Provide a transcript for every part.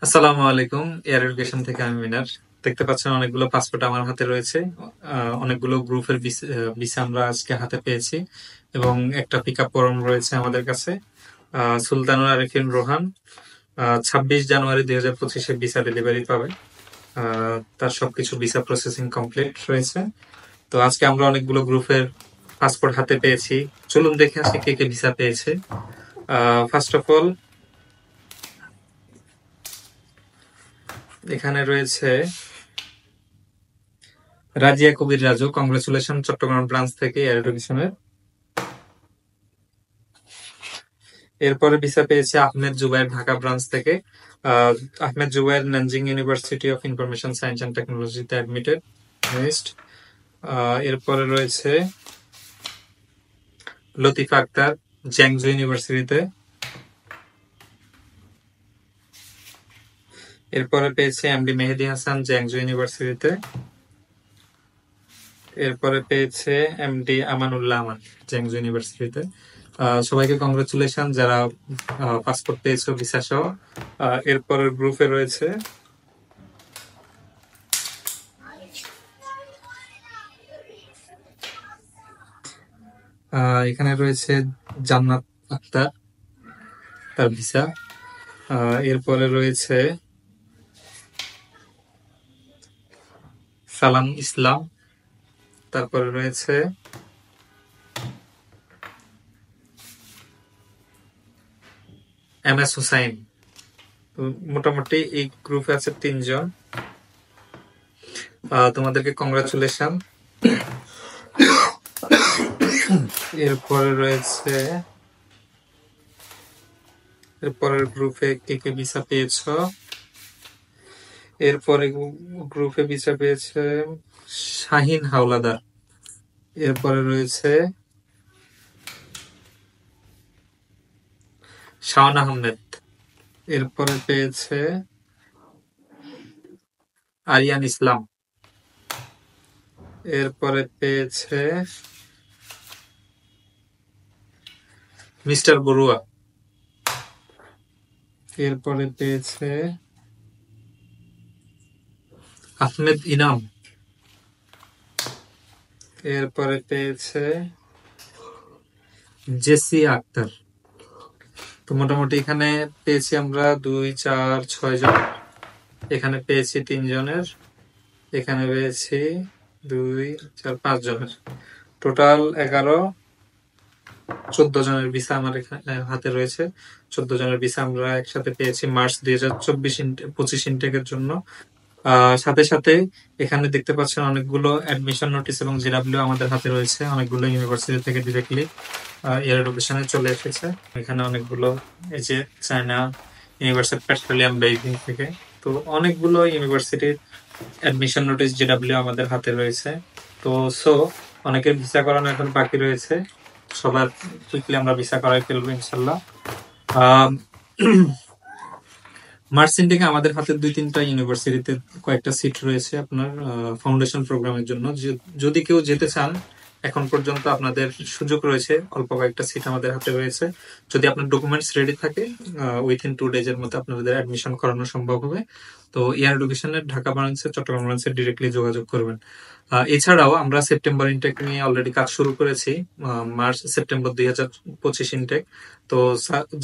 আসসালামু আলাইকুম। Air education থেকে আমি মিনার। দেখতে পাচ্ছেন অনেকগুলো পাসপোর্ট আমার হাতে রয়েছে। অনেকগুলো গ্রুপের ভিসা আমরা আজকে হাতে পেয়েছি এবং একটা পিক আপ ফর্ম রয়েছে আমাদের কাছে। সুলতানুল আরেফিন রোহান 26 জানুয়ারি 2025 ভিসা ডেলিভারি পাবে। তার সবকিছু ভিসা প্রসেসিং কমপ্লিট রয়েছে। তো আজকে আমরা অনেকগুলো গ্রুপের পাসপোর্ট হাতে পেয়েছি। চলুন দেখে আসি কে কে ভিসা পেয়েছে। ফার্স্ট অফ অল এখানে রয়েছে রাজিয়া কবির রাজু। কংগ্রেচুলেশন চট্টগ্রাম ব্রাঞ্চ থেকে এয়ার এডুকেশনের। এরপরে ভিসা পেয়েছে আহমেদ জুবাইর ঢাকা ব্রাঞ্চ থেকে। Ahmed Zubair Nanjing university of information science and টেকনোলজিতে অ্যাডমিটেড। নেক্সট এরপরে রয়েছে লতিফা আক্তার জ্যাংজু ইউনিভার্সিটিতে। এরপরে পেয়েছে এমডি মেহেদি হাসান জ্যাংজু ইউনিভার্সিটিতে। এরপরে পেয়েছে এমডি আমানুল্লাহ আমান জ্যাংজু ইউনিভার্সিটিতে। সবাইকে কংগ্রেচুলেশন যারা পাসপোর্ট পেয়েছো ভিসা সহ। এরপরের গ্রুপে রয়েছে এখানে রয়েছে জান্নাত আক্তার, তার ভিসা। এরপরে রয়েছে সালাম ইসলাম। তারপরে রয়েছে এম এস হুসাইন। মোটামুটি এই গ্রুপে আছে 3 জন। তোমাদেরকে কংগ্রাচুলেশন। এরপরে রয়েছে এরপরের গ্রুপে কে কে ভিসা পেয়েছ। এরপরে গ্রুপে ভিসা পেয়েছে শাহিন হাওলাদার। এরপরে রয়েছে শাওন আহমেদ। এরপরে পেয়েছে আরিয়ান ইসলাম। এরপরে পেয়েছে মিস্টার বড়ুয়া। এরপরে পেয়েছে আহমেদ ইনাম। এরপরে পেয়েছে জেসি আক্তার। তো মোটামুটি এখানে পেয়েছি আমরা 2, 4, 6 জন। এখানে পেয়েছি 3 জনের। এখানে পেয়েছি 2, 4, 5 জনের। টোটাল 11, 14 জনের ভিসা আমার এখানে হাতে রয়েছে। 14 জনের ভিসা আমরা একসাথে পেয়েছি মার্চ 2024-25 ইনটেকের জন্য। সাথে সাথে এখানে দেখতে পাচ্ছেন অনেকগুলো অ্যাডমিশন নোটিশ এবং জিডাব্লিউ আমাদের হাতে রয়েছে। অনেকগুলো ইউনিভার্সিটি থেকে ডিরেক্টলি এয়ার এডুকেশনে চলে এসেছে। এখানে অনেকগুলো এই যে চায়না ইউনিভার্সিটি পেট্রোলিয়াম বেইজিং থেকে। তো অনেকগুলো ইউনিভার্সিটির অ্যাডমিশন নোটিশ জিডাব্লিউ আমাদের হাতে রয়েছে। তো অনেকের ভিসা করানো এখন বাকি রয়েছে। সবার কুইকলি আমরা ভিসা করাই ফেলবো ইনশাল্লাহ। মার্চ ইনটেকে আমাদের হাতে 2-3টা ইউনিভার্সিটিতে কয়েকটা সিট রয়েছে আপনার ফাউন্ডেশন প্রোগ্রামের জন্য। যদি কেউ যেতে চান এখন পর্যন্ত আপনাদের সুযোগ রয়েছে। অল্প কয়েকটা সিট আমাদের হাতে রয়েছে। যদি আপনার ডকুমেন্টস রেডি থাকে উইথিন 2 ডেজ এর মধ্যে আপনাদের অ্যাডমিশন করানো সম্ভব হবে। তো এয়ার এডুকেশনের ঢাকা ব্রাঞ্চে চট্টগ্রাম ব্রাঞ্চে ডিরেক্টলি যোগাযোগ করবেন। এছাড়াও আমরা সেপ্টেম্বর ইনটেক নিয়ে অলরেডি কাজ শুরু করেছি। March September 2025 intake. তো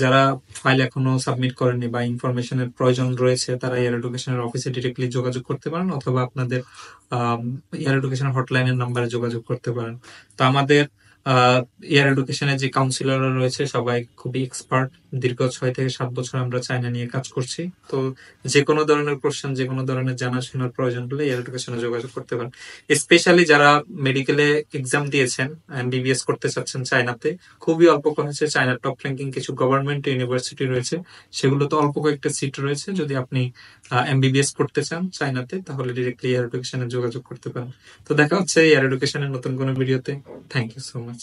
যারা ফাইল এখনো সাবমিট করেনি বা ইনফরমেশনের প্রয়োজন রয়েছে তারা এয়ার এডুকেশনের অফিসে ডিরেক্টলি যোগাযোগ করতে পারেন অথবা আপনাদের এয়ার এডুকেশন হটলাইনের নাম্বারে যোগাযোগ করতে পারেন। তো আমাদের এয়ার এডুকেশনের যে কাউন্সিলররা রয়েছে সবাই খুবই এক্সপার্ট। দীর্ঘ 6 থেকে 7 বছর আমরা চায়না নিয়ে কাজ করছি। তো যে কোনো ধরনের কোশ্চেন, যে কোনো ধরনের জানাশোনার প্রয়োজন হলে এয়ার এডুকেশনে যোগাযোগ করতে পারেন। স্পেশালি যারা মেডিকেলে এক্সাম দিয়েছেন, এমবিবিএস করতে চাচ্ছেন চায়নাতে, খুবই অল্প খরচে চায়নার টপ র্যাঙ্কিং কিছু গভর্নমেন্ট ইউনিভার্সিটি রয়েছে, সেগুলোতে অল্প কয়েকটা সিট রয়েছে। যদি আপনি এমবিবিএস করতে চান চায়নাতে তাহলে ডিরেক্টলি এয়ার এডুকেশনে যোগাযোগ করতে পারেন। তো দেখা হচ্ছে এয়ার এডুকেশনের নতুন কোনো ভিডিওতে। Thank you so much.